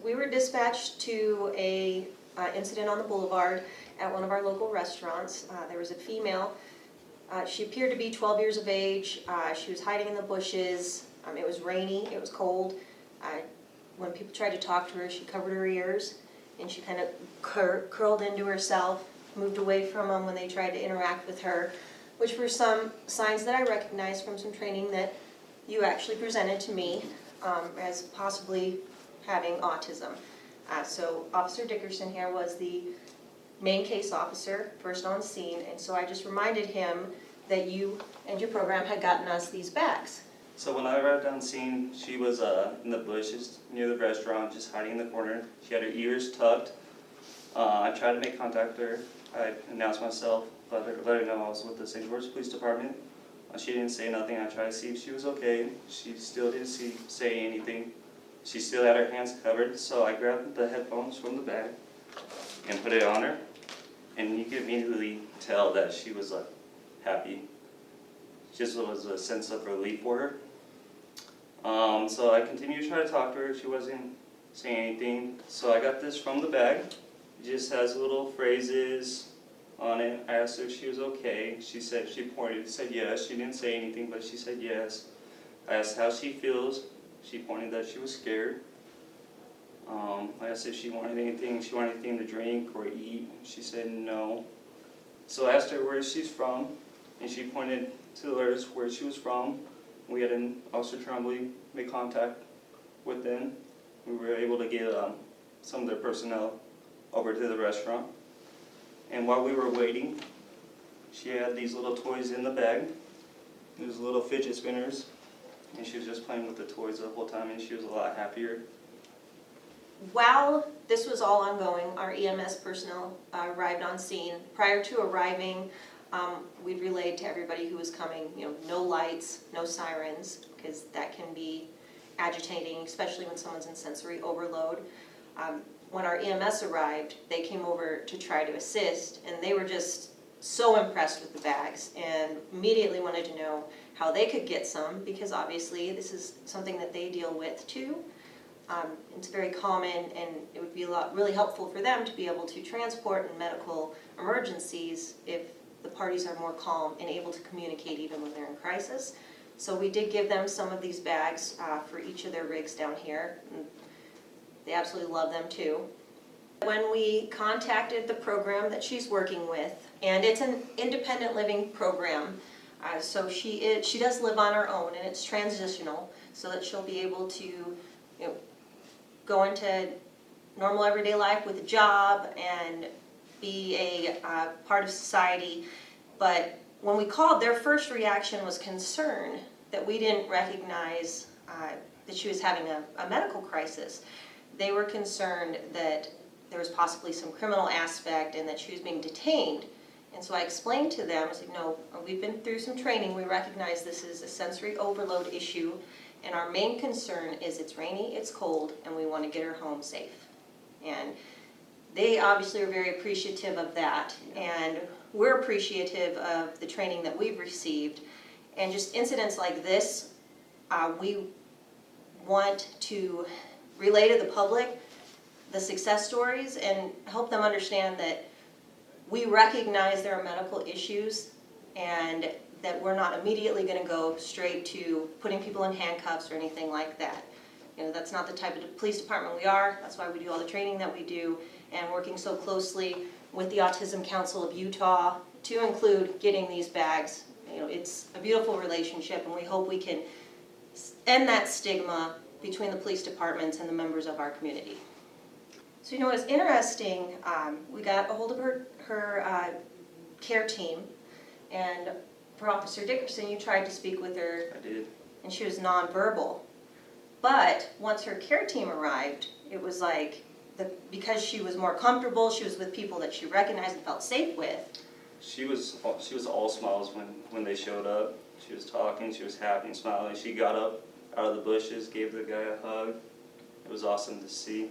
We were dispatched to a incident on the boulevard at one of our local restaurants. There was a female. She appeared to be 12 years of age. She was hiding in the bushes. It was rainy, it was cold. When people tried to talk to her, she covered her ears and she kind of curled into herself, moved away from them when they tried to interact with her, which were some signs that I recognized from some training that you actually presented to me as possibly having autism. So Officer Dickerson here was the main case officer, first on scene, and so I just reminded him that you and your program had gotten us these bags. So when I arrived on scene, she was in the bushes near the restaurant, just hiding in the corner. She had her ears tucked. I tried to make contact with her. I announced myself, let her know I was with the St. George Police Department. She didn't say nothing. I tried to see if she was okay. She still didn't say anything. She still had her hands covered, so I grabbed the headphones from the bag and put it on her. And you could immediately tell that she was happy. Just was a sense of relief for her. So I continued to try to talk to her. She wasn't saying anything. So I got this from the bag. It just has little phrases on it. I asked her if she was okay. She said, she pointed, said yes. She didn't say anything, but she said yes. I asked how she feels. She pointed that she was scared. I asked if she wanted anything to drink or eat. She said no. So I asked her where she's from, and she pointed to where she was from. We had an Officer Trombley make contact with them. We were able to get some of their personnel over to the restaurant. And while we were waiting, she had these little toys in the bag. These little fidget spinners. And she was just playing with the toys the whole time, and she was a lot happier. While this was all ongoing, our EMS personnel arrived on scene. Prior to arriving, we'd relayed to everybody who was coming, no lights, no sirens, because that can be agitating, especially when someone's in sensory overload. When our EMS arrived, they came over to try to assist, and they were just so impressed with the bags and immediately wanted to know how they could get some, because obviously this is something that they deal with too. It's very common, and it would be really helpful for them to be able to transport in medical emergencies if the parties are more calm and able to communicate even when they're in crisis. So we did give them some of these bags for each of their rigs down here. And they absolutely love them too. When we contacted the program that she's working with, and it's an independent living program, so she does live on her own, and it's transitional, so that she'll be able to go into normal everyday life with a job and be a part of society. But when we called, their first reaction was concern that we didn't recognize that she was having a medical crisis. They were concerned that there was possibly some criminal aspect and that she was being detained. And so I explained to them, I was like, no, we've been through some training. We recognize this is a sensory overload issue, and our main concern is it's rainy, it's cold, and we want to get her home safe. And they obviously are very appreciative of that, and we're appreciative of the training that we've received. And just incidents like this, we want to relay to the public the success stories and help them understand that we recognize there are medical issues and that we're not immediately going to go straight to putting people in handcuffs or anything like that. That's not the type of police department we are. That's why we do all the training that we do, and working so closely with the Autism Council of Utah to include getting these bags. It's a beautiful relationship, and we hope we can end that stigma between the police departments and the members of our community. So it was interesting. We got a hold of her care team, and for Officer Dickerson, you tried to speak with her. I did. And she was nonverbal. But once her care team arrived, it was like, because she was more comfortable, she was with people that she recognized and felt safe with. She was all smiles when they showed up. She was talking, she was happy and smiling. She got up out of the bushes, gave the guy a hug. It was awesome to see.